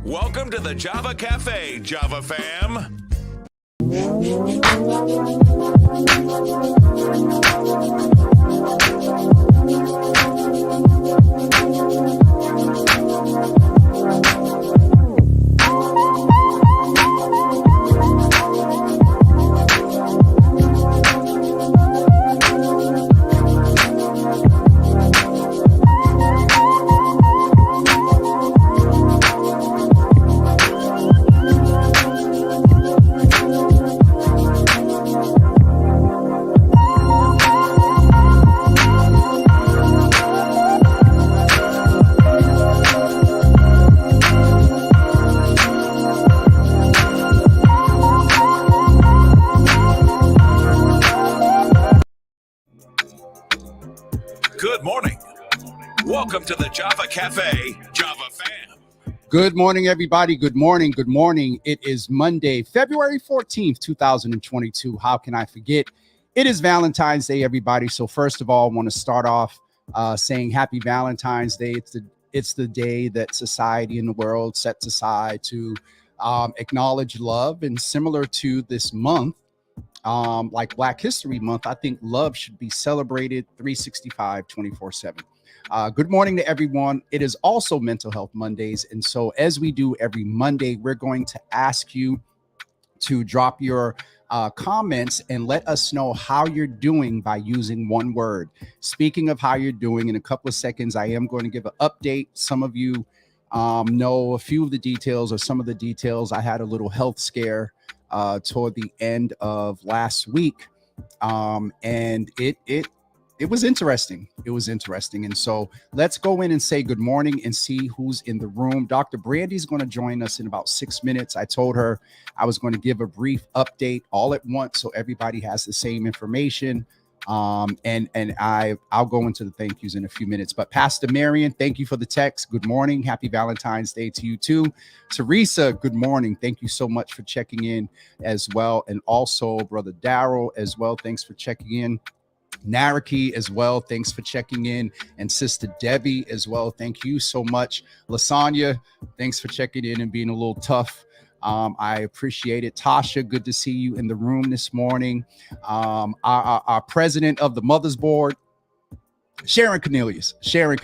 Welcome to the Java Cafe, Java fam. Good morning. Welcome to the Java Cafe, Java fam. Good morning, everybody. Good morning. Good morning. It is Monday, February 14th, 2022. How can I forget? It is Valentine's Day, everybody. So first of all, I want to start off saying happy Valentine's Day. It's the day that society and the world sets aside to acknowledge love. And similar to this month, like Black History Month, I think love should be celebrated 365, 24/7. Good morning to everyone. It is also Mental Health Mondays. And so as we do every Monday, we're going to ask you to drop your comments and let us know how you're doing by using one word. Speaking of how you're doing, in a couple of seconds, I am going to give an update. Some of you know a few of the details or some of the details. I had a little health scare toward the end of last week. And it was interesting. It was interesting. And so let's go in and say good morning and see who's in the room. Dr. Brandy's going to join us in about 6 minutes. I told her I was going to give a brief update all at once so everybody has the same information. And I'll go into the thank yous in a few minutes. But Pastor Marion, thank you for the text. Good morning. Happy Valentine's Day to you too. Teresa, good morning. Thank you so much for checking in as well. And also Brother Darrell as well. Thanks for checking in. Naraki as well. Thanks for checking in. And Sister Debbie as well. Thank you so much. Lasagna, thanks for checking in and being a little tough. I appreciate it. Tasha, good to see you in the room this morning. Our president of the Mothers Board, Sharon Cornelius, good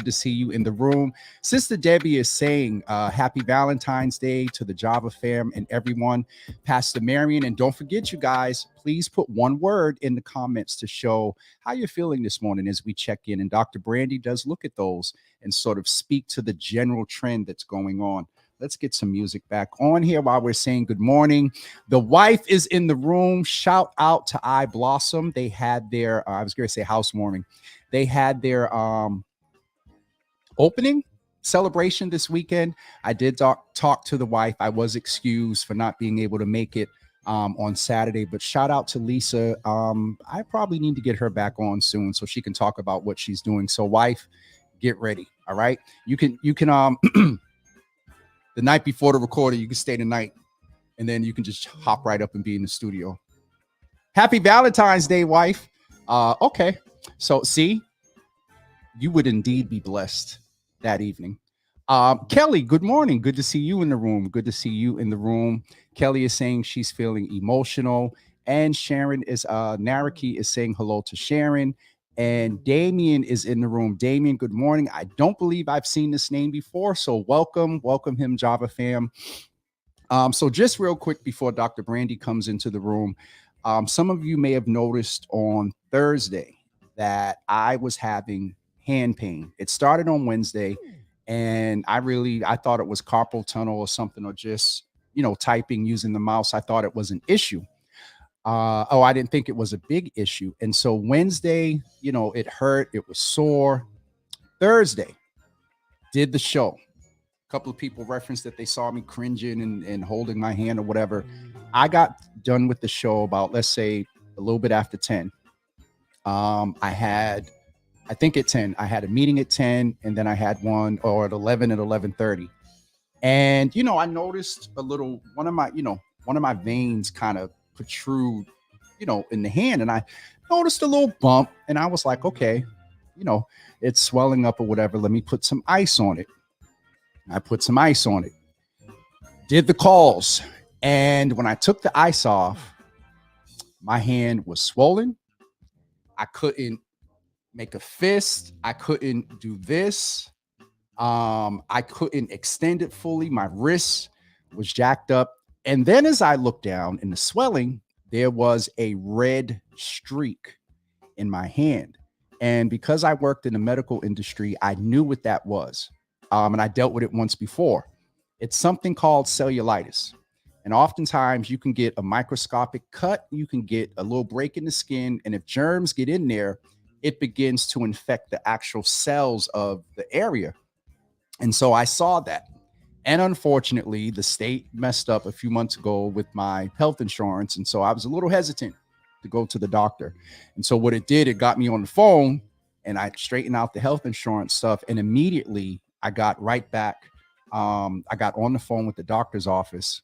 to see you in the room. Sister Debbie is saying happy Valentine's Day to the Java fam and everyone. Pastor Marion, and don't forget, you guys, please put one word in the comments to show how you're feeling this morning as we check in. And Dr. Brandy does look at those and sort of speak to the general trend that's going on. Let's get some music back on here while we're saying good morning. The wife is in the room. Shout out to I Blossom. They had their, I was going to say housewarming. They had their opening celebration this weekend. I did talk to the wife. I was excused for not being able to make it on Saturday, but shout out to Lisa. I probably need to get her back on soon so she can talk about what she's doing. So wife, get ready. All right. You can the night before the recording, you can stay the night and then you can just hop right up and be in the studio. Happy Valentine's Day, wife. Okay. So see, you would indeed be blessed that evening. Kelly, good morning. Good to see you in the room. Good to see you in the room. Kelly is saying she's feeling emotional. And Sharon is, Naraki is saying hello to Sharon. And Damien is in the room. Damien, good morning. I don't believe I've seen this name before, so welcome him, Java fam. So just real quick before Dr. Brandy comes into the room, some of you may have noticed on Thursday that I was having hand pain. It started on Wednesday, and I thought it was carpal tunnel or something, or just, typing using the mouse. I thought it was an issue. I didn't think it was a big issue. And so Wednesday, it hurt. It was sore. Thursday, did the show. A couple of people referenced that they saw me cringing and holding my hand or whatever. I got done with the show about, let's say, a little bit after 10. I think at 10, I had a meeting at 10, and then I had one or at 11 at 11:30. And, I noticed a little, one of my veins kind of protrude, in the hand. And I noticed a little bump, and I was like, okay, it's swelling up or whatever. Let me put some ice on it. I put some ice on it, did the calls. And when I took the ice off, my hand was swollen. I couldn't make a fist. I couldn't do this. I couldn't extend it fully. My wrist was jacked up. And then as I looked down in the swelling, there was a red streak in my hand. And because I worked in the medical industry, I knew what that was. And I dealt with it once before. It's something called cellulitis. And oftentimes you can get a microscopic cut, you can get a little break in the skin. And if germs get in there, it begins to infect the actual cells of the area. And so I saw that. And unfortunately, the state messed up a few months ago with my health insurance. And so I was a little hesitant to go to the doctor. And so what it did, it got me on the phone and I straightened out the health insurance stuff. And immediately I got right back. I got on the phone with the doctor's office.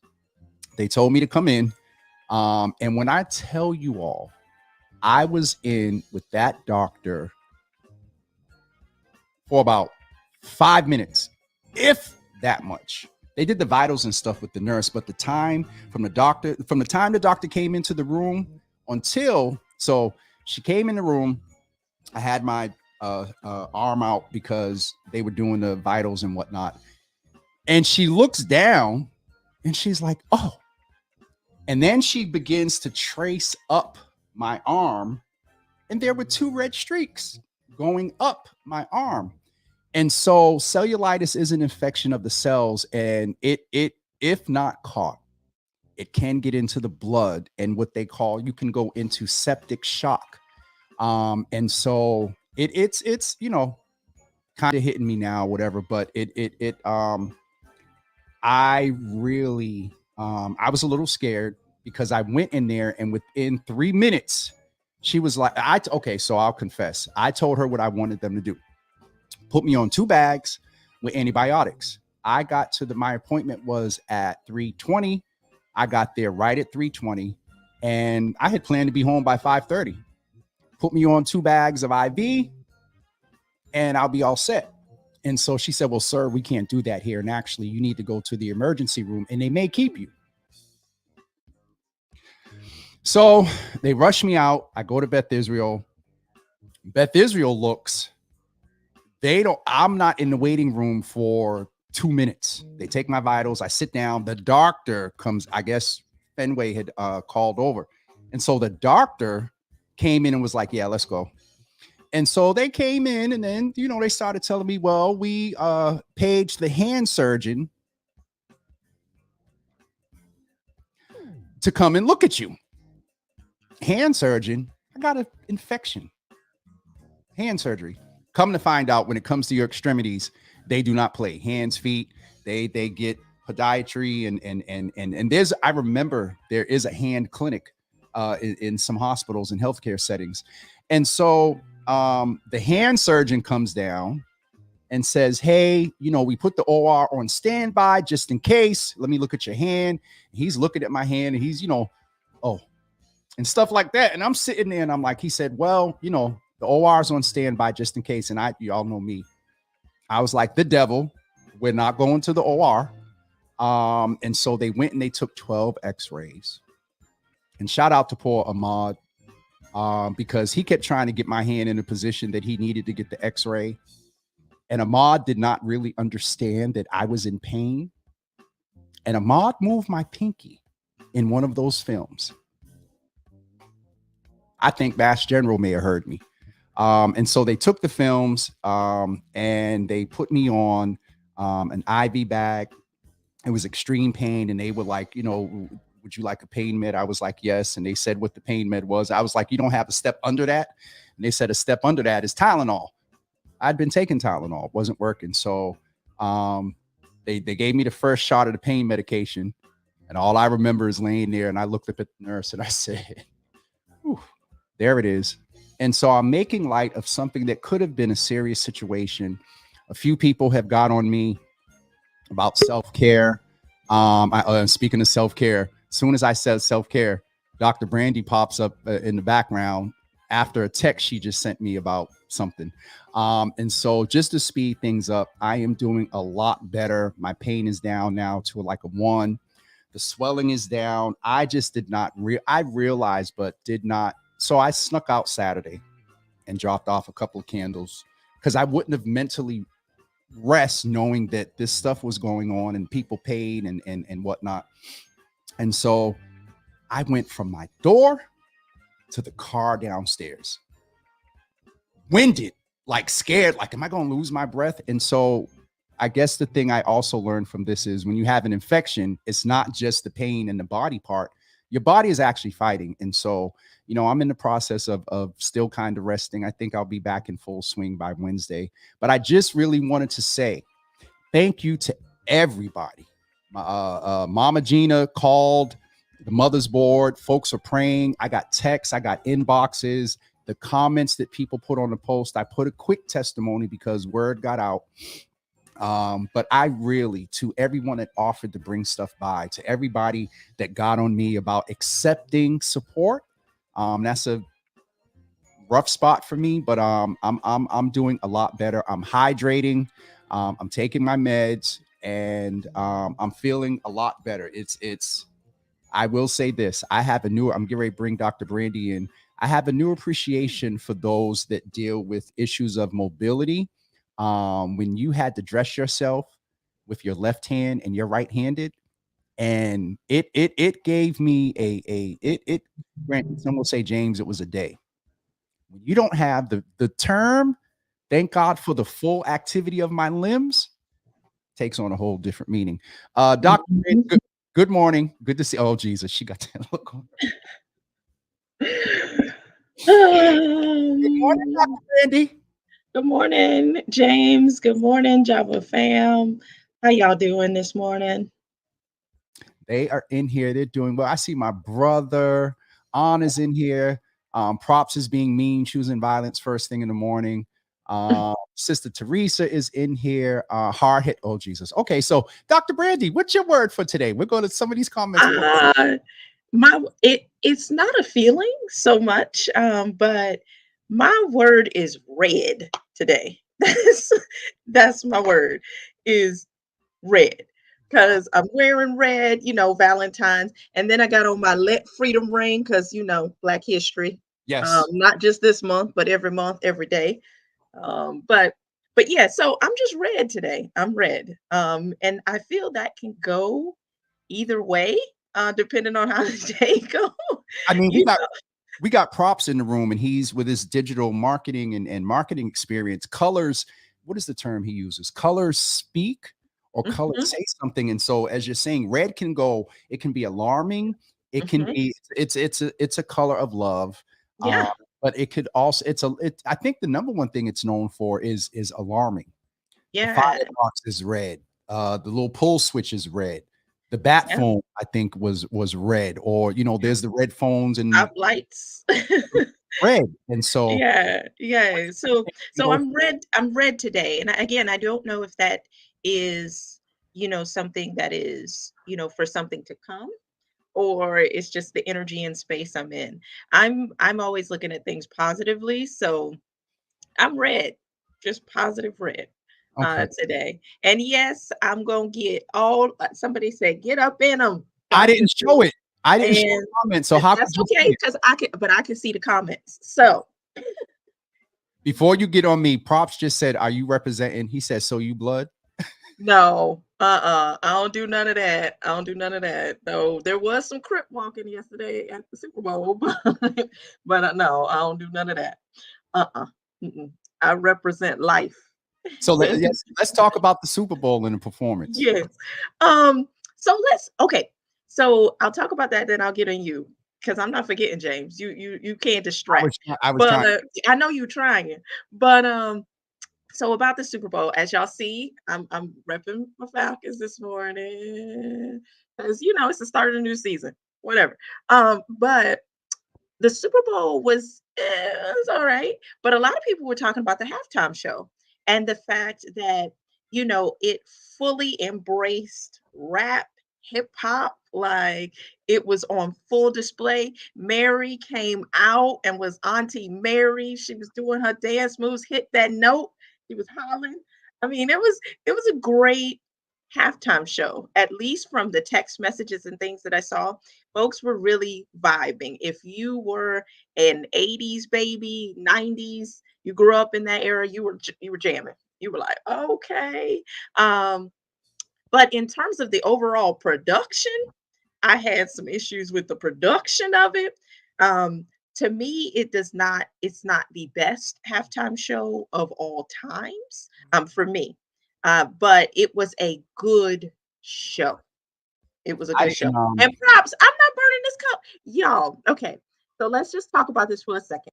They told me to come in. And when I tell you all, I was in with that doctor for about 5 minutes, if that much. They did the vitals and stuff with the nurse, but the time from the time the doctor came into the room so she came in the room, I had my arm out because they were doing the vitals and whatnot. And she looks down and she's like, oh. And then she begins to trace up my arm, and there were 2 red streaks going up my arm. And so cellulitis is an infection of the cells, and it if not caught, it can get into the blood, and what they call, you can go into septic shock. And so it's kind of hitting me now, whatever. But I really I was a little scared because I went in there, and within 3 minutes, she was like, okay, so I'll confess. I told her what I wanted them to do. Put me on 2 bags with antibiotics. I got to my appointment was at 3:20. I got there right at 3:20, and I had planned to be home by 5:30. Put me on 2 bags of IV, and I'll be all set. And so she said, well, sir, we can't do that here. And actually, you need to go to the emergency room, and they may keep you. So they rush me out. I go to Beth Israel. Beth Israel looks. I'm not in the waiting room for 2 minutes. They take my vitals. I sit down. The doctor comes. I guess Fenway had called over. And so the doctor came in and was like, yeah, let's go. And so they came in, and then, they started telling me, well, we paged the hand surgeon to come and look at you. Hand surgeon, I got an infection. Hand surgery. Come to find out, when it comes to your extremities, they do not play. Hands, feet, they get podiatry and there's, I remember there is a hand clinic in some hospitals and healthcare settings. And so the hand surgeon comes down and says, hey, we put the OR on standby just in case. Let me look at your hand. He's looking at my hand, and he's, and stuff like that. And I'm sitting there, and I'm like, he said, well, the OR's on standby just in case. And y'all know me. I was like, the devil, we're not going to the OR. And so they went and they took 12 x-rays. And shout out to poor Ahmad, because he kept trying to get my hand in a position that he needed to get the x-ray. And Ahmad did not really understand that I was in pain. And Ahmad moved my pinky in one of those films. I think Bass General may have heard me. And so they took the films and they put me on an IV bag. It was extreme pain. And they were like, would you like a pain med? I was like, yes. And they said what the pain med was. I was like, you don't have a step under that. And they said a step under that is Tylenol. I'd been taking Tylenol. It wasn't working. So they gave me the first shot of the pain medication. And all I remember is laying there, and I looked up at the nurse and I said, there it is. And so I'm making light of something that could have been a serious situation. A few people have got on me about self-care. Speaking of self-care, as soon as I said self-care, Dr. Brandy pops up in the background after a text she just sent me about something. And so just to speed things up, I am doing a lot better. My pain is down now to like a 1. The swelling is down. I just did not I realized but did not. So I snuck out Saturday and dropped off a couple of candles because I wouldn't have mentally rest knowing that this stuff was going on and people paid and whatnot. And so I went from my door to the car downstairs, winded, like scared, like, am I going to lose my breath? And so I guess the thing I also learned from this is when you have an infection, it's not just the pain in the body part. Your body is actually fighting. And so, I'm in the process of still kind of resting. I think I'll be back in full swing by Wednesday. But I just really wanted to say thank you to everybody. Mama Gina called the mother's board. Folks are praying. I got texts. I got inboxes. The comments that people put on the post. I put a quick testimony because word got out. But I really, to everyone that offered to bring stuff by, to everybody that got on me about accepting support, that's a rough spot for me. But I'm doing a lot better. I'm hydrating. I'm taking my meds, and I'm feeling a lot better. It's. I will say this: I'm getting ready to bring Dr. Brandy in. I have a new appreciation for those that deal with issues of mobility. When you had to dress yourself with your left hand and you're right-handed, and it gave me granted, some will say, James, it was a day. When you don't have the term, thank God for the full activity of my limbs, takes on a whole different meaning. Dr. Brandy, good morning. Good to see. Oh, Jesus, she got that look on. Good morning, Dr. Brandy. Good morning, James. Good morning, Java fam. How y'all doing this morning? They are in here. They're doing well. I see my brother On is in here. Props is being mean, choosing violence first thing in the morning. Sister Teresa is in here. Hard hit. Oh, Jesus. Okay, so Dr. Brandy, what's your word for today? We're going to some of these comments. It's not a feeling so much, but my word is red today. That's my word is red because I'm wearing red, Valentine's, and then I got on my Let Freedom ring because Black History. Yes. Not just this month, but every month, every day. But yeah, so I'm just red today. I'm red. And I feel that can go either way, depending on how the day goes. I mean, You we got Props in the room, and he's with his digital marketing and marketing experience. Colors, what is the term he uses? Colors speak or colors say something. And so as you're saying, red can go, it can be alarming. It can be, it's a color of love. Yeah. But it could also, I think the number one thing it's known for is alarming. The Yeah. firebox is red. The little pull switch is red. The bat Yeah. phone, I think, was red. Or there's the red phones and Top lights. red. And so Yeah. So I'm red today. And again, I don't know if that is, something that is, for something to come, or it's just the energy and space I'm in. I'm always looking at things positively. So I'm red, just positive red okay. today. And yes, I'm gonna get all somebody said get up in them. I didn't show it. I didn't show And the comment. So how could that's you see okay it? because I can see the comments. So Before you get on me, Props just said, "Are you representing?" He said, "So you blood." no, I don't do none of that. I don't do none of that. Though there was some crip walking yesterday at the Super Bowl, but no, I don't do none of that. Uh-uh. Mm-mm. I represent life. So let's talk about the Super Bowl and the performance. Yes. So okay. So I'll talk about that, then I'll get on you because I'm not forgetting, James. You can't distract. I was trying. But I know you're trying. But so about the Super Bowl, as y'all see, I'm repping my Falcons this morning because it's the start of the new season. Whatever. But the Super Bowl was all right, but a lot of people were talking about the halftime show and the fact that it fully embraced rap hip hop, like it was on full display. Mary came out and was Auntie Mary. She was doing her dance moves, hit that note. She was hollering. I mean, it was a great halftime show, at least from the text messages and things that I saw. Folks were really vibing. If you were an 80s baby, 90s, you grew up in that era, you were jamming. You were like, okay. Um, but in terms of the overall production, I had some issues with the production of it. Um, to me, it's not the best halftime show of all times, for me. But it was a good show. It was a I good show. didn't. And props, I'm not burning this cup. Y'all, okay. So let's just talk about this for a second.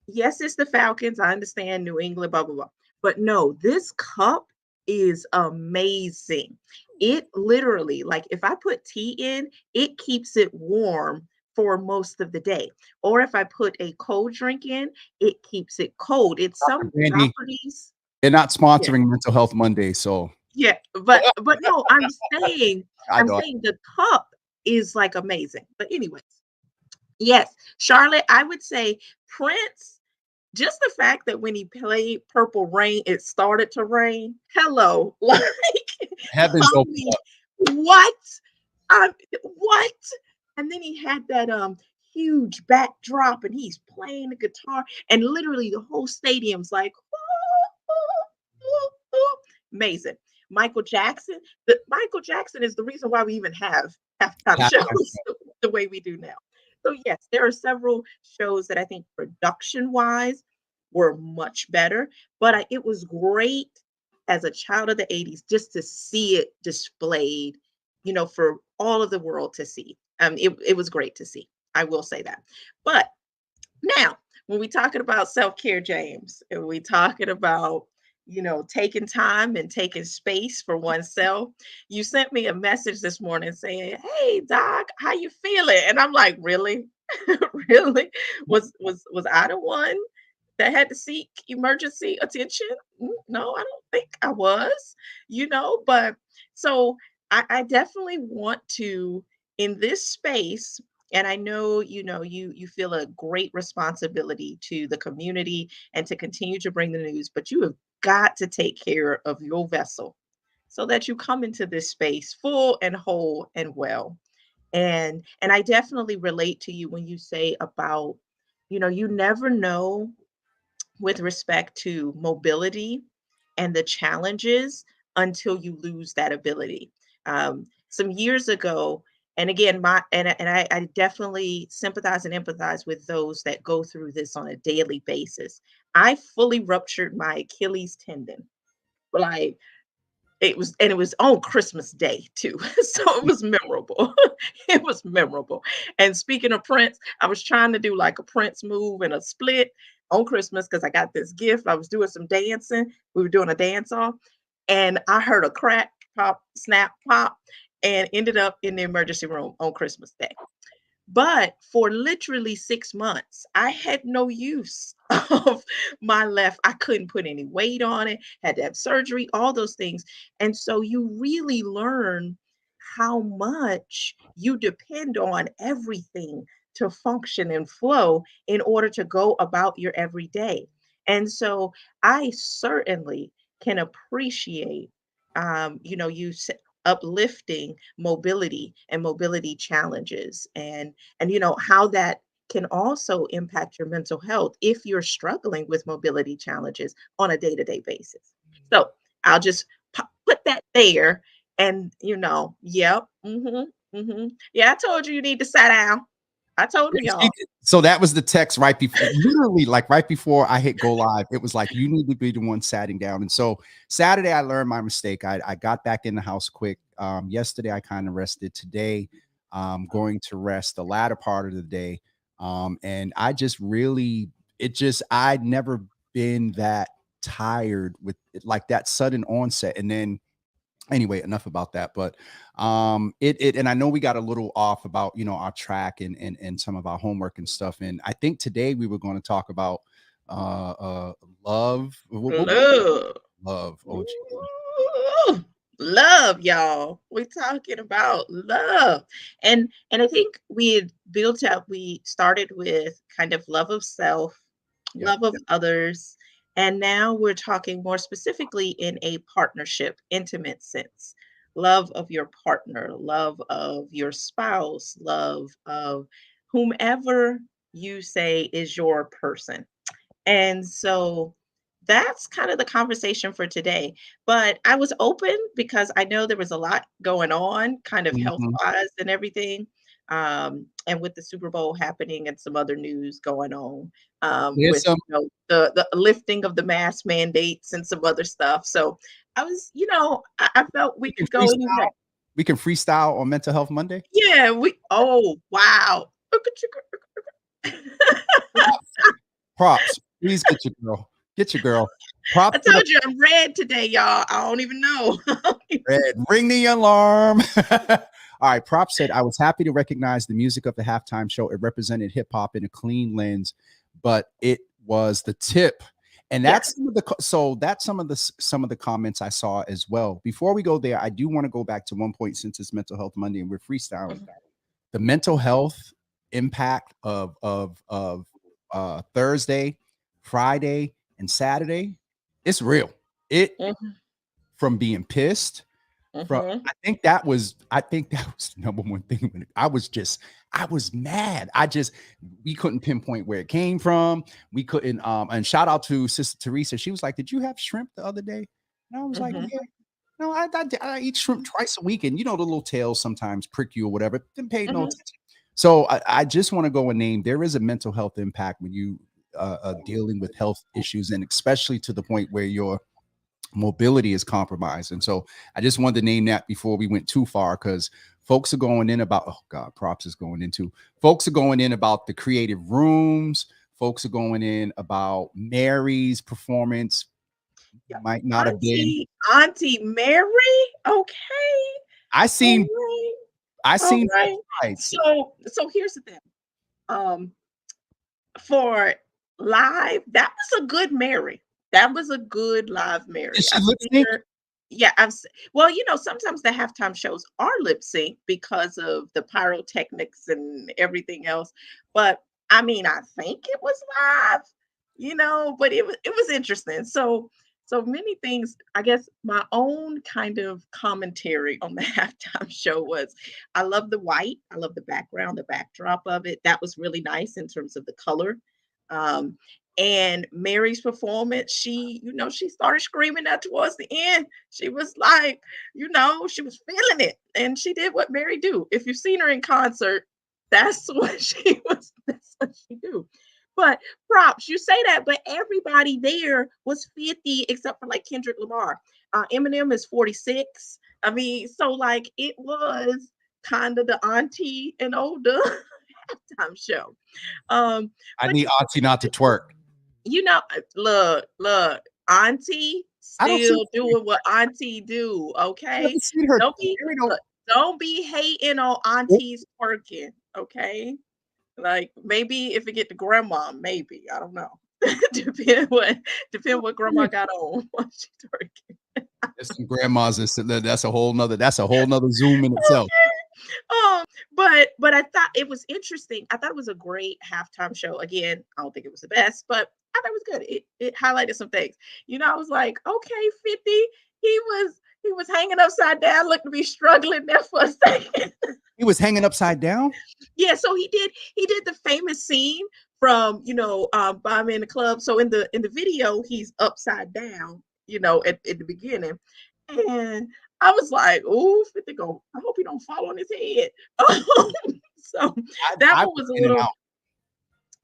Yes, it's the Falcons. I understand New England, blah, blah, blah. But no, this cup is amazing. It literally, like if I put tea in, it keeps it warm for most of the day. Or if I put a cold drink in, it keeps it cold. It's some Brandy, properties. they're not Yeah. sponsoring Mental Health Monday, so Yeah. But no, I I'm know. saying the cup is like amazing. But anyways, yes, Charlotte, I would say Prince, just the fact that when he played Purple Rain, it started to rain. Hello. Like, Heavens I open mean, up. what? What? And then he had that huge backdrop and he's playing the guitar, and literally the whole stadium's like, amazing. Michael Jackson is the reason why we even have halftime Halftime shows the way we do now. So yes, there are several shows that I think production wise were much better, but it was great as a child of the 80s just to see it displayed, for all of the world to see. It was great to see. I will say that. But now, when we talking about self-care, James, and we talking about, taking time and taking space for oneself, you sent me a message this morning saying, "Hey, Doc, how you feeling?" And I'm like, "Really, really? Was I the one that had to seek emergency attention? No, I don't think I was, But so I definitely want to, in this space, and I know, you feel a great responsibility to the community and to continue to bring the news, but you have got to take care of your vessel so that you come into this space full and whole and well. And I definitely relate to you when you say about, you never know with respect to mobility and the challenges until you lose that ability. Some years ago, and again, I definitely sympathize and empathize with those that go through this on a daily basis. I fully ruptured my Achilles tendon. Like, it was on Christmas Day too. So it was memorable. It was memorable. And speaking of Prince, I was trying to do like a Prince move and a split on Christmas because I got this gift. I was doing some dancing. We were doing a dance off, and I heard a crack, pop, snap, pop, and ended up in the emergency room on Christmas Day. But for literally 6 months, I had no use of my left. I couldn't put any weight on it, had to have surgery, all those things. And so you really learn how much you depend on everything to function and flow in order to go about your everyday. And so I certainly can appreciate, uplifting mobility and mobility challenges, and how that can also impact your mental health if you're struggling with mobility challenges on a day-to-day basis. So I'll just put that there, and yep, yeah, I told you need to sit down. I told them, y'all. So that was the text right before, literally like right before I hit go live. It was like, you need to be the one sitting down. And so Saturday, I learned my mistake. I got back in the house quick. Yesterday, I kind of rested. Today, going to rest the latter part of the day. And I just really, I'd never been that tired with like that sudden onset. And then anyway, enough about that. But and I know we got a little off about our track and some of our homework and stuff. And I think today we were going to talk about love. Love. Love. Oh, geez. Ooh. Love, y'all. We're talking about love. And I think we had built up, we started with kind of love of self, Yep. love of others, and now we're talking more specifically in a partnership, intimate sense. Love of your partner, love of your spouse, love of whomever you say is your person. And so that's kind of the conversation for today. But I was open because I know there was a lot going on, kind of health Mhm. wise and everything. And with the Super Bowl happening and some other news going on, There's with some the lifting of the mask mandates and some other stuff. So I was, I felt we we can could go any way. freestyle. We can freestyle on Mental Health Monday. Yeah, oh wow. Look at you. Props. Props. Please get your girl. Get your girl. Props I to the told you I'm red today, y'all. I don't even know. red. Ring the alarm. All right. Prop said, I was happy to recognize the music of the halftime show. It represented hip hop in a clean lens, but it was the tip. And that's Yes. some of the some of the comments I saw as well. Before we go there, I do want to go back to one point since it's Mental Health Monday and we're freestyling. Mhm, The mental health impact of Thursday, Friday, and Saturday, it's real. It mhm, from being pissed from mhm, I think that was the number one thing when I was mad. We couldn't pinpoint where it came from. We couldn't and shout out to Sister Teresa. She was like, "Did you have shrimp the other day?" And I was like, mhm, "Yeah." No, I eat shrimp twice a week, and the little tails sometimes prick you or whatever. Didn't pay no mhm, attention. So I just want to go and name there is a mental health impact when you dealing with health issues, and especially to the point where your mobility is compromised. And so I just wanted to name that before we went too far because folks are going in about, oh God, props is going into, folks are going in about the creative rooms. Folks are going in about Mary's performance. yeah. Might not have been. Auntie Mary? Okay. I All seen, right. I All seen right. highlights. So here's the thing. Um, for live, that was a good Mary. That was a good live Did Mary. she I've lip seen sync? her. Yeah, well, sometimes the halftime shows are lip sync because of the pyrotechnics and everything else. But I mean, I think it was live, but it was interesting. So many things. I guess my own kind of commentary on the halftime show was I love the white, I love the background, the backdrop of it. That was really nice in terms of the color. Um, and Mary's performance, she started screaming out towards the end. She was like, she was feeling it. And she did what Mary do. If you've seen her in concert, that's what that's what she do. But props, you say that, but everybody there was 50 except for like Kendrick Lamar. Eminem is 46. I mean, so like it was kind of the auntie and older halftime show. Um, I but need Auntie not to twerk. look, auntie I don't see still doing what auntie do, I okay? haven't seen her. Don't be Mary don't. look, don't be hating on aunties twerking, okay? Like maybe if it get to grandma, maybe I don't know. Depend what grandma got on while she twerking. There's some grandmas that's a whole nother Zoom in itself. Um, but I thought it was interesting. I thought it was a great halftime show. Again, I don't think it was the best, but I thought it was good. It highlighted some things. I was like, okay, 50. He was hanging upside down, looked to be struggling there for a second. He was hanging upside down. Yeah, so he did the famous scene from Bomb in the Club. So in the video, he's upside down, at the beginning. And I was like, oh, 50 go. I hope he don't fall on his head. So that I one was was a in and little, out.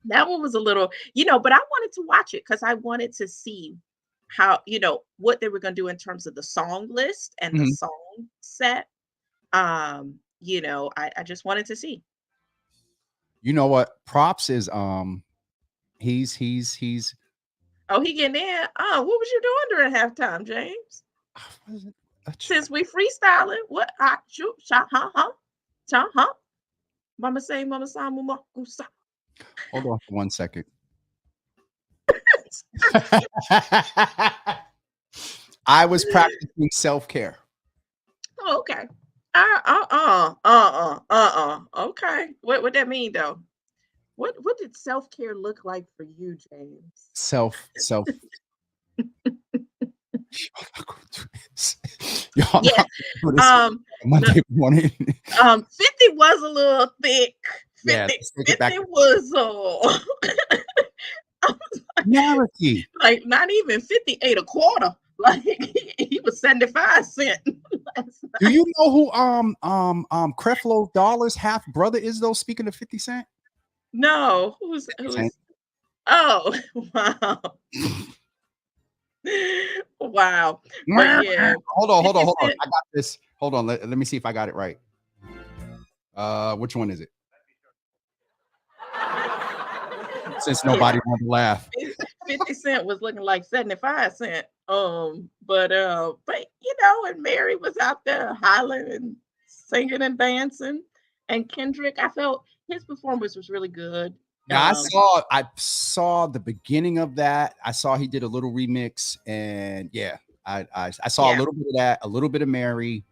that one was a little, but I wanted to watch it because I wanted to see how, what they were gonna do in terms of the song list and the Mhm. song set. I just wanted to see. You know what? Props is he's Oh, he getting in. Oh, what was you doing during halftime, James? what is it? A tr- Since we freestyling, what I shoot, shot, huh? Mama say, mama sa, mama gusa. Hold on for 1 second. I was practicing self-care. Oh, okay. Okay. What that mean though? What did self-care look like for you, James? Self. Y'all not gonna do this. Y'all not Yeah. gonna do this Um, on the Monday morning. 50 was a little thick. Yeah, 50, let's take it back. 50 was Narity. like not even 58 a quarter. Like he was 75 cent last Do night. you know who Creflo Dollar's half brother is though? Speaking of 50 Cent? No, 50 Cent. who's oh wow. Wow. But yeah, Hold on, hold on, 50 hold on. Cent. I got this. Hold on. Let me see if I got it right. Which one is it? Since Yeah, nobody wanted to laugh. 50 Cent was looking like 75 cent. But you know, and Mary was out there hollering and singing and dancing. And Kendrick, I felt his performance was really good. Yeah, I saw the beginning of that. I saw he did a little remix, and yeah, I saw a Yeah, little bit of that, a little bit of Mary,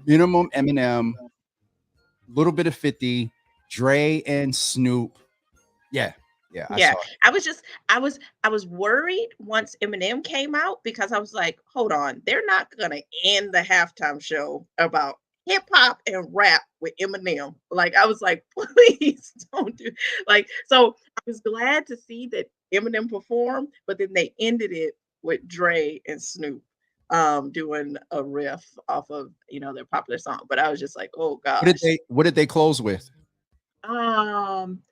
minimum Eminem, a little bit of 50, Dre and Snoop. Yeah, yeah, I yeah. saw it. I was worried once Eminem came out because I was like, hold on, they're not gonna end the halftime show about hip hop and rap with Eminem. Like I was like, please don't do like so I was glad to see that Eminem performed, but then they ended it with Dre and Snoop doing a riff off of their popular song. But I was just like, oh gosh. What did they close with? Um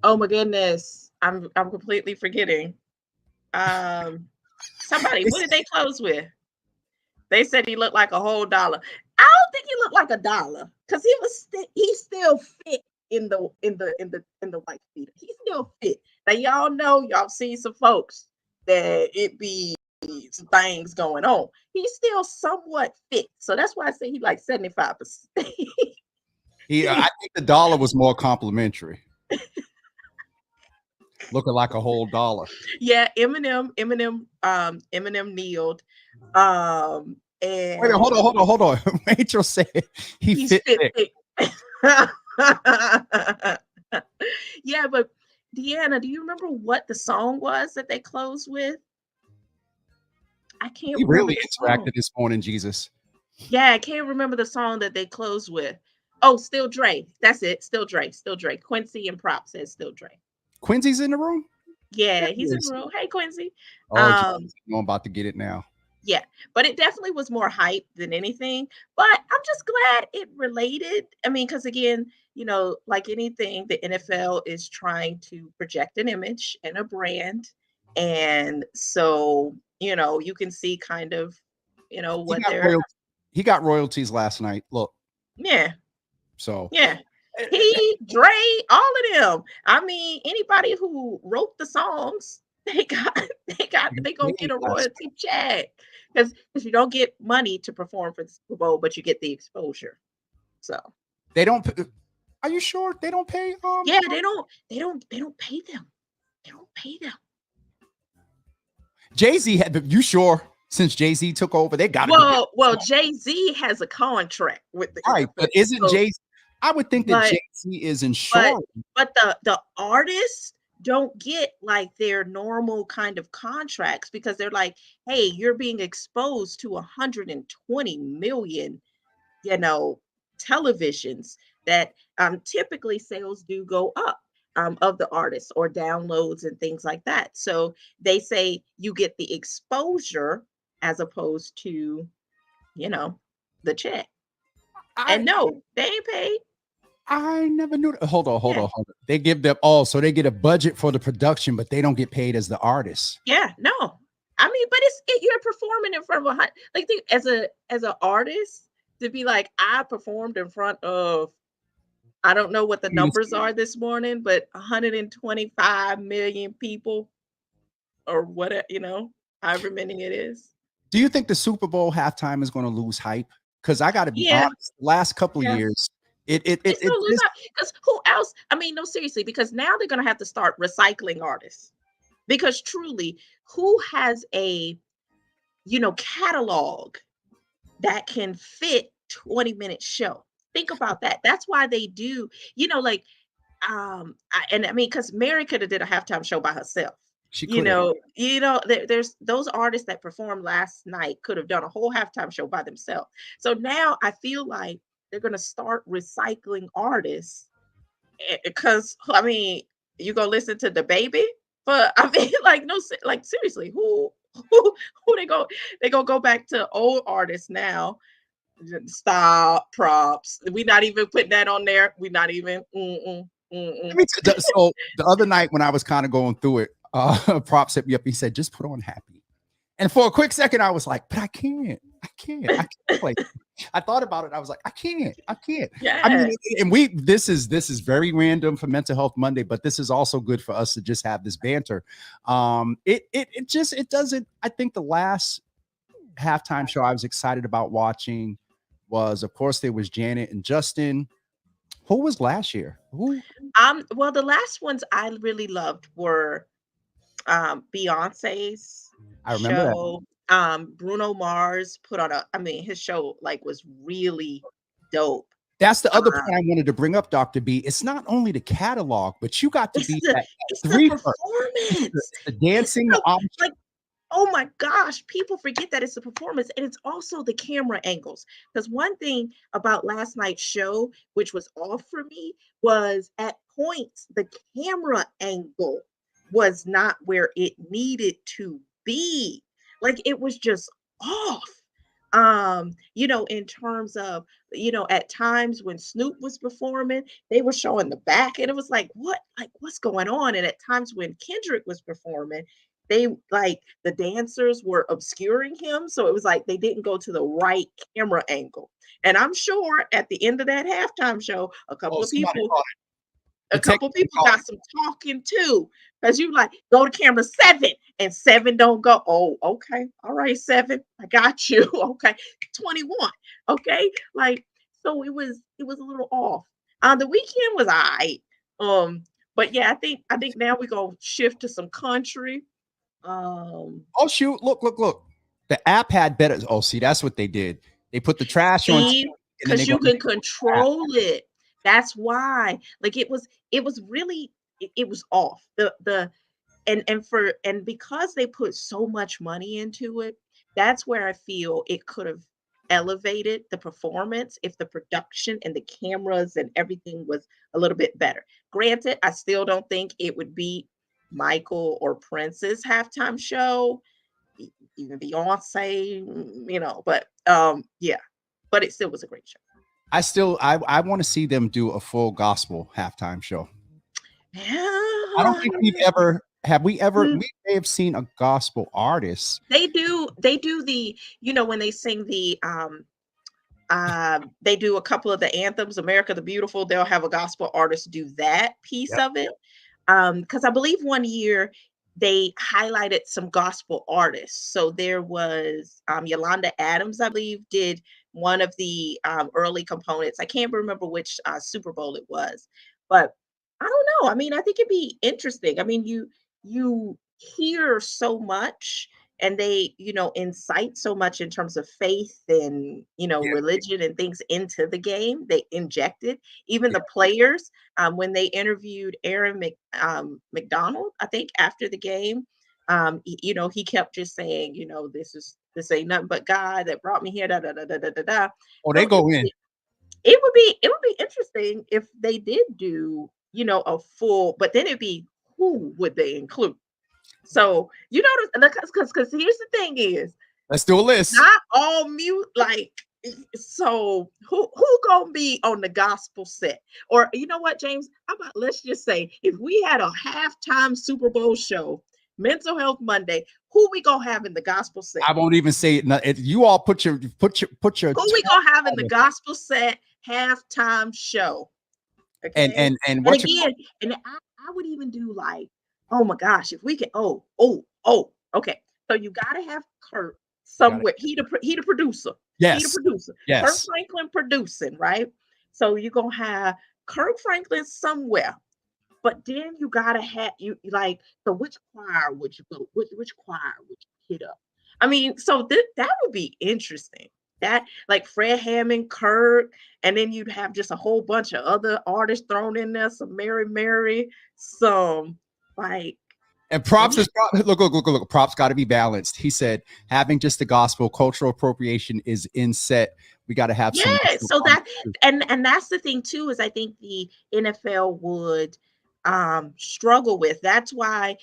Oh my goodness. I'm completely forgetting. Um, Somebody, what did they close with? They said he looked like a whole dollar. I don't think he looked like a dollar because he still fit in the white feeder. He still fit. Now y'all know y'all seen some folks that it be some things going on. He still somewhat fit. So that's why I say he like 75%. I think the dollar was more complimentary, looking like a whole dollar. Yeah, Eminem kneeled. Wait, hold on, And hold on, hold on. Rachel said he he's fit fit thick. thick. Yeah, but Deanna, do you remember what the song was that they closed with? I can't We remember really the interacted song. this morning, Jesus. Yeah, I can't remember the song that they closed with. Oh, Still Dre. That's it. Still Dre. Still Dre. Quincy and Prop says Still Dre. Quincy's in the room? Yeah, There he he's in the is. room. Hey, Quincy. Oh, Jesus, Um, I'm about to get it now. Yeah, but it definitely was more hype than anything. But I'm just glad it related. I mean, because again, like anything, the NFL is trying to project an image and a brand. And so, you can see kind of, He what got they're, royal he got royalties last night. Look, yeah, so yeah. eh, eh, He, Dre, all of them. I mean, anybody who wrote the songs, they gonna eh, get a last royalty check because you don't get money to perform for the Super Bowl, but you get the exposure. So they don't are you sure they don't pay yeah, they don't pay them. They don't pay them. Jay-Z you sure since Jay-Z took over, they gotta do Well, Jay-Z has a contract with the right, NFL. but isn't So, Jay I would think that but Jay-Z is But insured. the artists don't get like their normal kind of contracts because they're like, "Hey, you're being exposed to 120 million, you know, televisions that typically sales do go up of the artists or downloads and things like that." So they say you get the exposure as opposed to, you know, the check. And I no, they ain't paid. I never knew that. Hold on, hold Yeah. on, hold on. They give them so they get a budget for the production, but they don't get paid as the artists. Yeah, no. I mean, but you're performing in front of like as a artist to be like I performed in front of I don't know what the numbers are this morning, but 125 million people or whatever, however many it is. Do you think the Super Bowl halftime is going to lose hype? Because I got to be Yeah, honest, the last couple of yeah. years, it It's gonna lose this out because who else? I mean, no, seriously, because now they're gonna have to start recycling artists. Because truly, who has a catalog that can fit 20-minute show. Think about that. That's why they do, like, and I mean, because Mary could have did a halftime show by herself. She could have. There's those artists that performed last night could have done a whole halftime show by themselves. So now I feel like they're gonna start recycling artists because I mean, you gonna listen to the baby, but I mean, like no, like seriously, who they gonna go back to old artists now. Stop props. We're not even putting that on there. We're not even. Let me so the other night when I was kind of going through it, Props hit me up. He said, "Just put on Happy." And for a quick second, I was like, "But I can't. I can't play." I thought about it. I was like, "I can't. I can't." I mean, Yes. and this is very random for Mental Health Monday, but this is also good for us to just have this banter. It doesn't. I think the last halftime show I was excited about watching was, of course, there was Janet and Justin. Who was last year? Who? Well, the last ones I really loved were Beyonce's I remember that. show. Bruno Mars put on I mean, his show like was really dope. That's the other Uh, point I wanted to bring up, Dr. B. It's not only the catalog, but you got to it's be the that it's the three first. performance. The It's dancing, the like, oh my gosh, people forget that it's a performance and it's also the camera angles. Because one thing about last night's show, which was off for me, was at points the camera angle was not where it needed to be. Like it was just off. In terms of, at times when Snoop was performing, they were showing the back, and it was like, what, like, what's going on? And at times when Kendrick was performing, they like the dancers were obscuring him. So it was like they didn't go to the right camera angle. And I'm sure at the end of that halftime show, a couple of somebody people caught a the couple technical people call. got some talking too, because you like go to camera 7 and 7 don't go. Oh, okay, all right, 7, I got you. Okay, 21. Okay, like so it was a little off. The weekend was all right. But yeah, I think now we're gonna shift to some country. Um, Oh shoot! Look! The app had better. Oh, see, that's what they did. They put the trash on, See, and then they because go you to the can app. control it. That's why. Like it was really it was off. The and because they put so much money into it, that's where I feel it could have elevated the performance if the production and the cameras and everything was a little bit better. Granted, I still don't think it would be Michael or Prince's halftime show, even Beyonce, but yeah, but it still was a great show. I want to see them do a full gospel halftime show. I don't Yeah. think we've ever have we ever Mm, we may have seen a gospel artist. they do when they sing they do a couple of the anthems, America the Beautiful, they'll have a gospel artist do that piece Yep. of it. Because I believe one year they highlighted some gospel artists. So there was Yolanda Adams, I believe, did one of the early components. I can't remember which Super Bowl it was, but I don't know. I mean, I think it'd be interesting. I mean, you hear so much and they incite so much in terms of faith and religion and things into the game. They injected even Yeah. the players when they interviewed Aaron McDonald, I think after the game. He kept just saying, this ain't nothing but God that brought me here, da da da da da da da. Oh, they So go in. it would be interesting if they did do a full, but then it'd be, who would they include? So because here's the thing is, Let's do a list. not all mute like, so who gonna be on the gospel set? Or you know what, James? How about, let's just say, if we had a halftime Super Bowl show, Mental Health Monday, who we gonna have in the gospel set? I won't even say it. You all put your Who we gonna have in the gospel set halftime show? Okay. and And what you again, and I would even do like, oh my gosh, if we can, okay. So you gotta have Kurt got it. somewhere. He the producer. He the Yes, producer. Kurt yes. Franklin producing, right? So you're gonna have Kurt Franklin somewhere. But then you gotta have you like, so which choir would you go? Which choir would you hit up? I mean, so that would be interesting. That like Fred Hammond, Kirk, and then you'd have just a whole bunch of other artists thrown in there, some Mary, some like And props what? is look. Props got to be balanced. He said having just the gospel cultural appropriation is in set. We got to have some. Yeah, so that and that's the thing too, is I think the NFL would struggle with. That's why,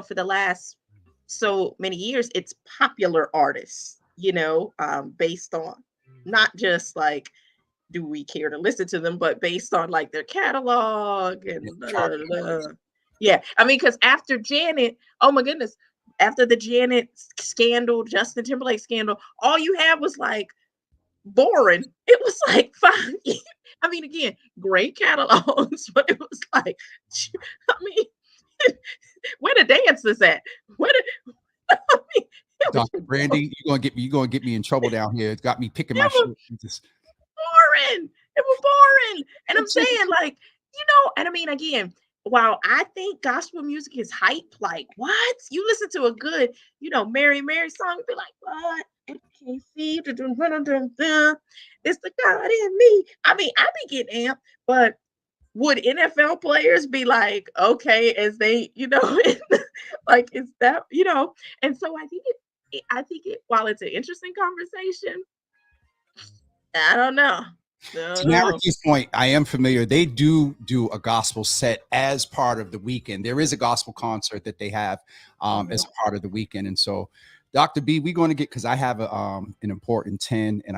for the last so many years, it's popular artists, based on not just like do we care to listen to them, but based on like their catalog and yeah. I mean, because after Janet, oh my goodness, after the Janet scandal, Justin Timberlake scandal, all you had was like boring. It was like 5 years. I mean, again, great catalogs, but it was like, I mean, where the dances at? Where the, I mean, it was Dr. Brandy, you're gonna get me in trouble down here. It's got me picking my it was shit. Just, boring. It was boring. And I'm saying, like, and I mean, again, while I think gospel music is hype, like, what? You listen to a good, Mary song, be like, what? I can't see. It's the God in me. I mean, I be getting amped, but would NFL players be like, okay, as they, like, is that, and so I think it, while it's an interesting conversation, I don't know. to No. Naraki's point, I am familiar. They do a gospel set as part of the weekend. There is a gospel concert that they have as part of the weekend, and so. Dr. B, we're going to get because I have an important 10 and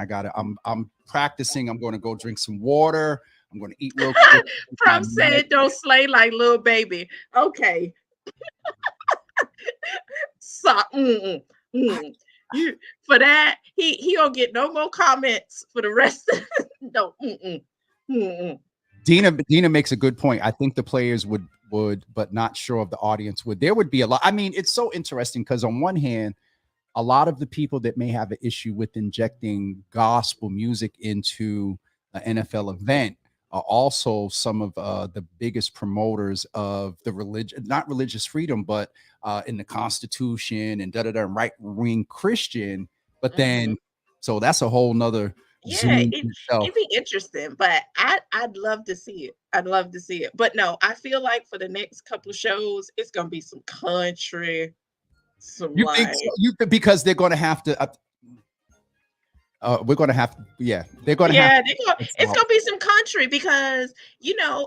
I'm practicing. I'm going to go drink some water. I'm going to eat real quick. Prom said don't slay like little baby. Okay. So you for that, he don't get no more comments for the rest of no. Dina makes a good point. I think the players would, but not sure of the audience would. There would be a lot. I mean, it's so interesting because on one hand, a lot of the people that may have an issue with injecting gospel music into an NFL event are also some of the biggest promoters of the religion, not religious freedom, but in the Constitution and right wing Christian. But then, so that's a whole nother Yeah, Zoom it'd itself. be interesting, but I'd love to see it. I'd love to see it. But no, I feel like for the next couple of shows, it's gonna be some country, some You think like so? Because they're going to have to. We're going to have. Yeah, they're going to have. yeah, it's gonna be some country because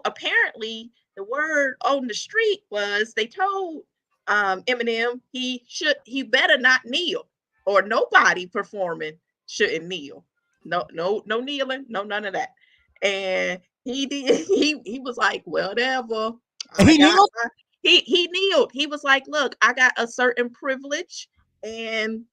apparently the word on the street was they told Eminem he better not kneel or nobody performing shouldn't kneel. No kneeling, no none of that. And he did he was like, whatever. I He got knew. he kneeled. He was like, look, I got a certain privilege and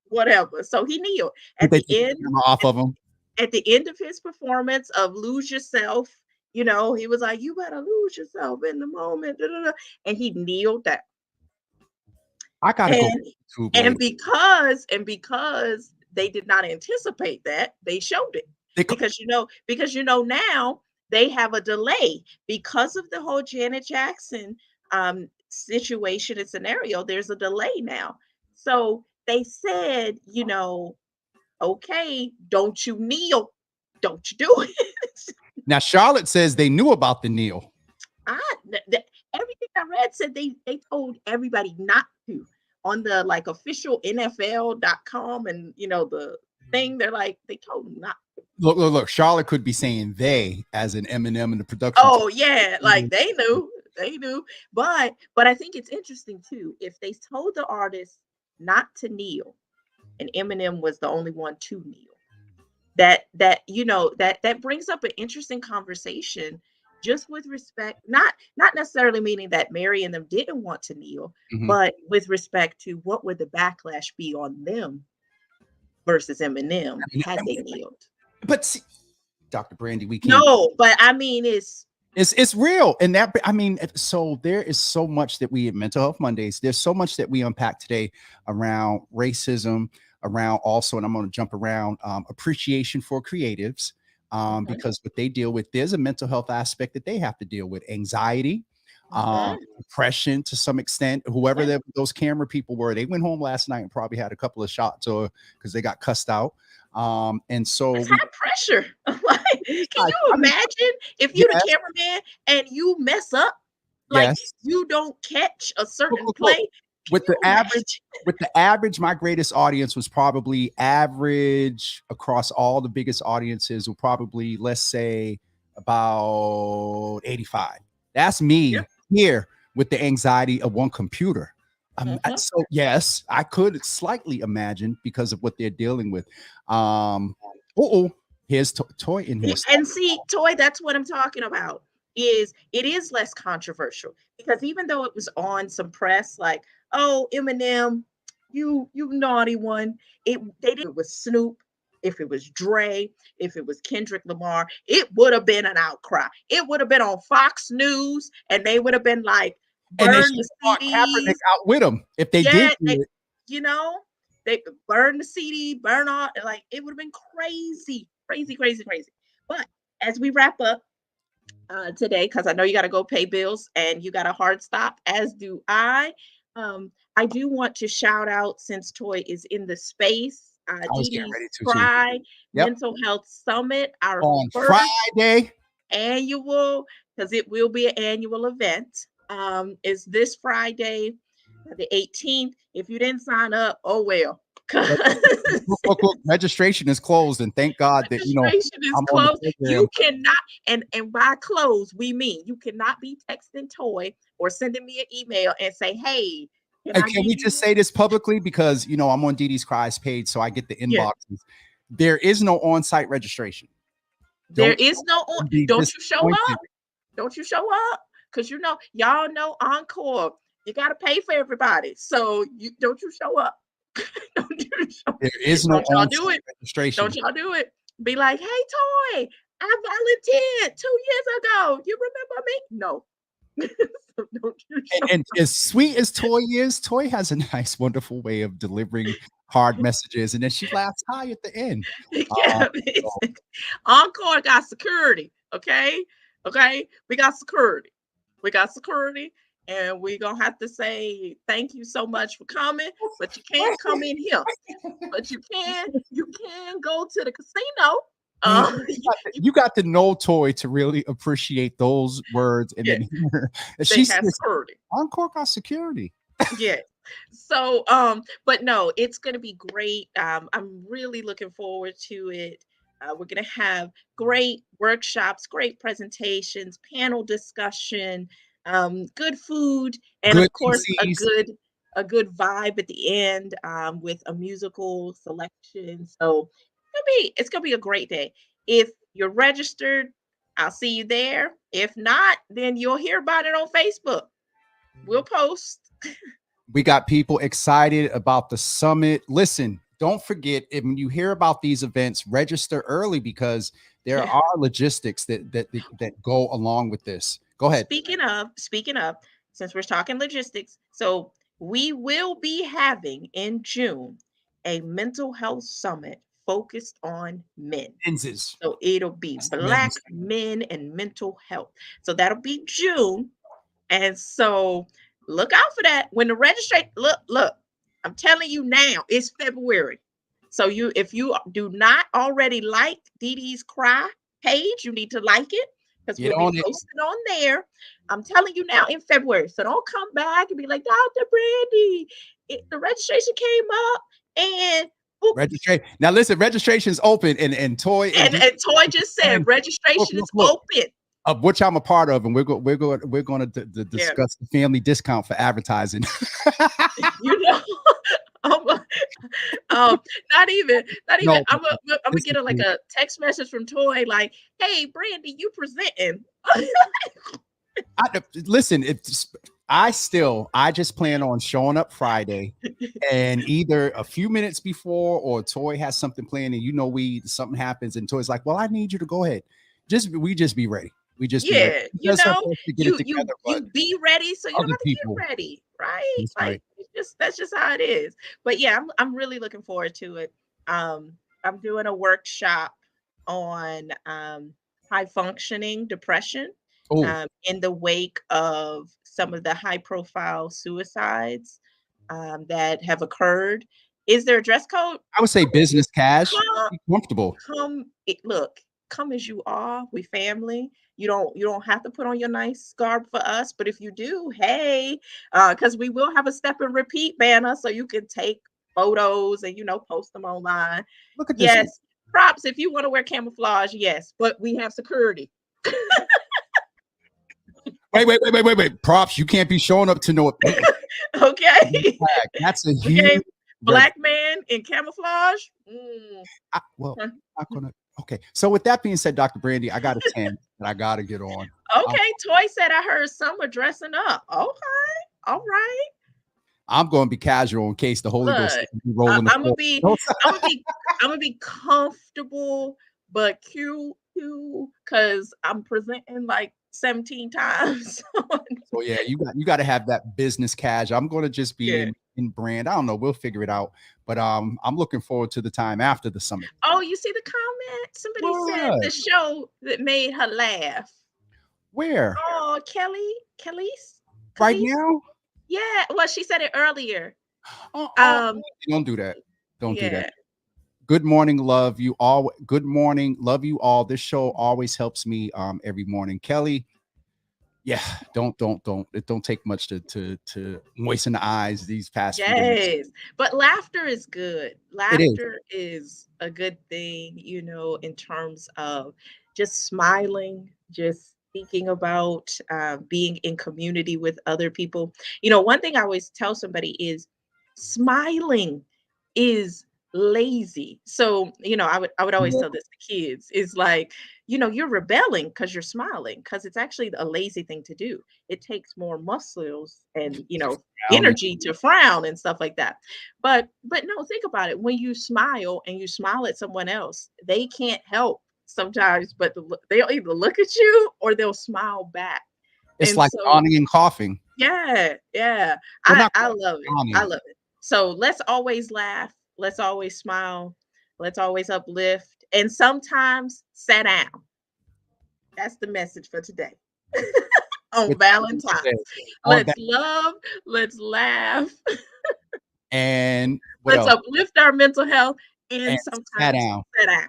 whatever. So he kneeled Did at they the take the end. camera off of him? At the end of his performance of Lose Yourself, he was like, you better lose yourself in the moment. Da, da, da. And he kneeled down. I gotta go And YouTube and later. because they did not anticipate that, they showed it. They, Because now they have a delay because of the whole Janet Jackson situation and scenario. There's a delay now. So they said, okay, don't you kneel. Don't you do it. now Charlotte says they knew about the kneel. Everything I read said they told everybody not to on the like official NFL.com and the thing. They're like they told them not. Look. Charlotte could be saying they as an Eminem in the production. Oh yeah, like they knew. But I think it's interesting too if they told the artist not to kneel, and Eminem was the only one to kneel. That brings up an interesting conversation just with respect, not necessarily meaning that Mary and them didn't want to kneel, but with respect to what would the backlash be on them versus Eminem had they kneeled. But see, Dr. Brandy, we can't. No, but I mean it's real. And that, I mean, so there is so much that we at Mental Health Mondays, there's so much that we unpack today around racism, around also, and I'm going to jump around appreciation for creatives, because what they deal with, there's a mental health aspect that they have to deal with, anxiety, Mhm. depression to some extent. Whoever Yeah. those camera people were, they went home last night and probably had a couple of shots or because they got cussed out. And so It's we, high pressure. Like, can you I mean, imagine if you the yes, cameraman and you mess up, like yes. you don't catch a Look, certain look, look. play? Can With the you average, imagine? my greatest audience was probably average across all the biggest audiences, were probably, let's say, about 85. That's Yeah. me here with the anxiety of one computer. Mhm. So yes, I could slightly imagine because of what they're dealing with. Oh, here's toy in here. And see, Toy, that's what I'm talking about. Is it is less controversial because even though it was on some press, like, oh, Eminem, you naughty one. They did it with Snoop. If it was Dre, if it was Kendrick Lamar, it would have been an outcry. It would have been on Fox News, and they would have been like, And they burn should the have brought Kaepernick CDs. out with them if they did Yeah, do it. you know, they could burn the CD, burn all, like it would have been crazy, crazy, crazy, crazy. But as we wrap up today, because I know you got to go pay bills and you got a hard stop, as do I. I do want to shout out since Toy is in the space, I was Dee getting Dee's ready to too. Cry Yep. Mental Health Summit, our On first Friday. annual, because it will be an annual event, is this Friday, the 18th. If you didn't sign up, oh well. 'Cause Look, registration is closed, and thank God that registration is I'm on the closed. program. You cannot, and by close, we mean you cannot be texting Toy or sending me an email and say, hey, can And I can give we just you? say this publicly because I'm on Dee Dee's Cries page, so I get the Yeah, inboxes. There is no on-site registration. there Don't is no be don't you show disappointed. up. Don't you show up? Because y'all know Encore, you gotta pay for everybody. So you don't you show up. Don't you show There is no don't y'all do on-site it. Don't registration. y'all do it. Be like, hey Toy, I volunteered 2 years ago. You remember me? No. So don't you show And as sweet as Toy is, Toy has a nice, wonderful way of delivering hard messages, and then she laughs high at the end. Uh, Yeah, so Encore got security. Okay. Okay. We got security. We got security. And we're gonna have to say thank you so much for coming, but you can't come in here. But you can go to the casino. see, You, you you got to know Toy to really appreciate those words, and yeah, then hear. And they she have says, security. "Encore got security." Yeah. So, but no, it's gonna be great. I'm really looking forward to it. We're gonna have great workshops, great presentations, panel discussion, good food, and Good of course MCs. a good vibe at the end, with a musical selection. So it's gonna be a great day. If you're registered, I'll see you there. If not, then you'll hear about it on Facebook. We'll post. We got people excited about the summit. Listen, don't forget when you hear about these events, register early because there Yeah. are logistics that go along with this. Go ahead. Speaking of, since we're talking logistics, so we will be having in June a mental health summit focused on men. Men's. So it'll be It's the men's. Black men and mental health. So that'll be June. And so look out for that. When the registration, look, I'm telling you now, it's February. So if you do not already like Dee Dee's Cry page, you need to like it because Get we'll be on it. posting on there. I'm telling you now in February. So don't come back and be like, Dr. Brandy, the registration came up and oops. Registration. Now listen, registration's open and Toy and And Toy just said look, registration look, is look. open. Of which I'm a part of, and we're going to Yeah. discuss the family discount for advertising. You know, um, um, not even. No, I'm gonna this get is like cool. a text message from Toy like, "Hey, Brandy, you presenting?" Listen. I just plan on showing up Friday, and either a few minutes before or Toy has something planned, and something happens, and Toy's like, "Well, I need you to go ahead." We just be ready. We just be ready. Yeah, She does her best to get it you together, but be ready, so you don't other have to people. get ready, right? That's Like right. that's just how it is. But yeah, I'm really looking forward to it. I'm doing a workshop on high functioning depression. Oh, in the wake of some of the high profile suicides that have occurred. Is there a dress code? I would say business cash. Come, Be comfortable. look, come as you are. We family. You don't have to put on your nice garb for us, but if you do, hey, because we will have a step and repeat banner so you can take photos and post them online. Look at this. Yes, props if you want to wear camouflage, yes, but we have security. Wait. Props. You can't be showing up to no. Okay. That's a Okay. huge red. Black man in camouflage. Well, Huh. not gonna. Okay. So with that being said, Dr. Brandy, I got a 10 that I gotta get on. Okay. Toy said I heard some are dressing up. Okay. All right. I'm going to be casual in case the Holy Ghost Look, be rolling the I'm gonna floor. be, I'm gonna be, I'm gonna be comfortable but cute too, because I'm presenting like 17 times. So yeah, you got to have that business cash. I'm going to just be Yeah. in brand. I don't know. We'll figure it out. But I'm looking forward to the time after the summit. Oh, you see the comment? Somebody said What? the show that made her laugh. Where? Oh, Kelly's, Right now? yeah. Well, she said it earlier. Oh, don't do that. Don't do that. Yeah. Good morning, love you all. Good morning, love you all. This show always helps me every morning. Kelly, yeah, don't it don't take much to moisten the eyes these past few days. Yes, but laughter is good. It is. Laughter is a good thing, in terms of just smiling, just thinking about being in community with other people. One thing I always tell somebody is smiling is lazy. So, I would always tell this to kids is like, you're rebelling because you're smiling, because it's actually a lazy thing to do. It takes more muscles and, Frowning. energy to frown and stuff like that. But no, think about it. When you smile and you smile at someone else, they can't help sometimes but they'll either look at you or they'll smile back. It's And like so yawning and coughing. yeah. Well, I not I love it. I yawning. love it. So let's always laugh. Let's always smile. Let's always uplift. And sometimes sit down. That's the message for today. On With Valentine's. on Let's that love, let's laugh, and what let's else? uplift our mental health, And and sat sometimes down. sit down.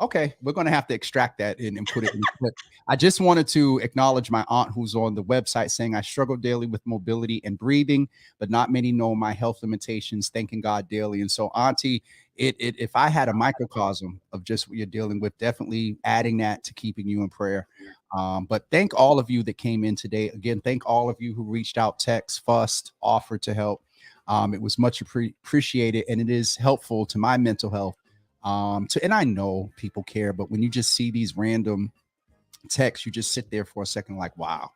Okay, we're gonna have to extract that and put it in the clip. I just wanted to acknowledge my aunt who's on the website saying I struggle daily with mobility and breathing, but not many know my health limitations. Thanking God daily. And so, Auntie, if I had a microcosm of just what you're dealing with, definitely adding that to keeping you in prayer. But thank all of you that came in today. Again, thank all of you who reached out, text, fussed, offered to help. It was much appreciated, and it is helpful to my mental health. And I know people care, but when you just see these random texts, you just sit there for a second, like, wow,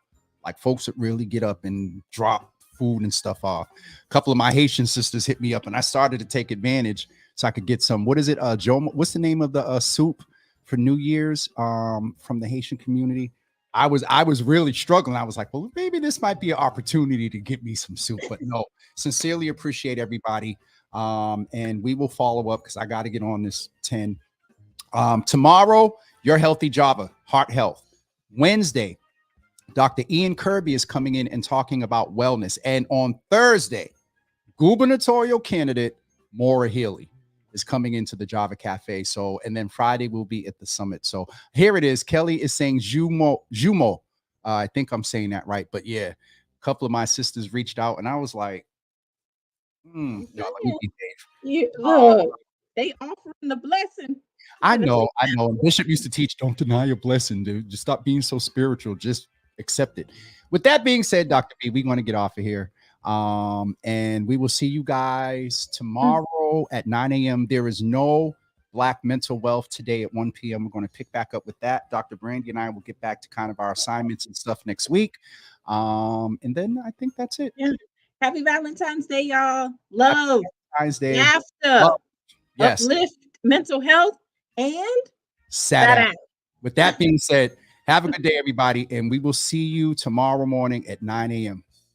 like folks would really get up and drop food and stuff off. A couple of my Haitian sisters hit me up, and I started to take advantage so I could get some. What is it? Joe, what's the name of the soup for New Year's from the Haitian community? I was really struggling. I was like, well, maybe this might be an opportunity to get me some soup, but no, sincerely appreciate everybody. And we will follow up because I got to get on this 10. Tomorrow, your healthy Java, heart health. Wednesday, Dr. Ian Kirby is coming in and talking about wellness. And on Thursday, gubernatorial candidate Maura Healey is coming into the Java Cafe. So, and then Friday we'll be at the summit. So here it is. Kelly is saying Jumo. I think I'm saying that right. But yeah, a couple of my sisters reached out and I was like, no, let me be Dave. Look, they offering the blessing. I know. Bishop used to teach, don't deny your blessing, dude. Just stop being so spiritual. Just accept it. With that being said, Dr. B, we're going to get off of here. And we will see you guys tomorrow at 9 a.m. There is no Black Mental Wealth today at 1 p.m. We're going to pick back up with that. Dr. Brandy and I will get back to kind of our assignments and stuff next week. And then I think that's it. Yeah. Happy Valentine's Day, y'all. Love. Valentine's Day. Laughter. Love. Yes. Uplift mental health and sat out. With that being said, have a good day, everybody. And we will see you tomorrow morning at 9 a.m.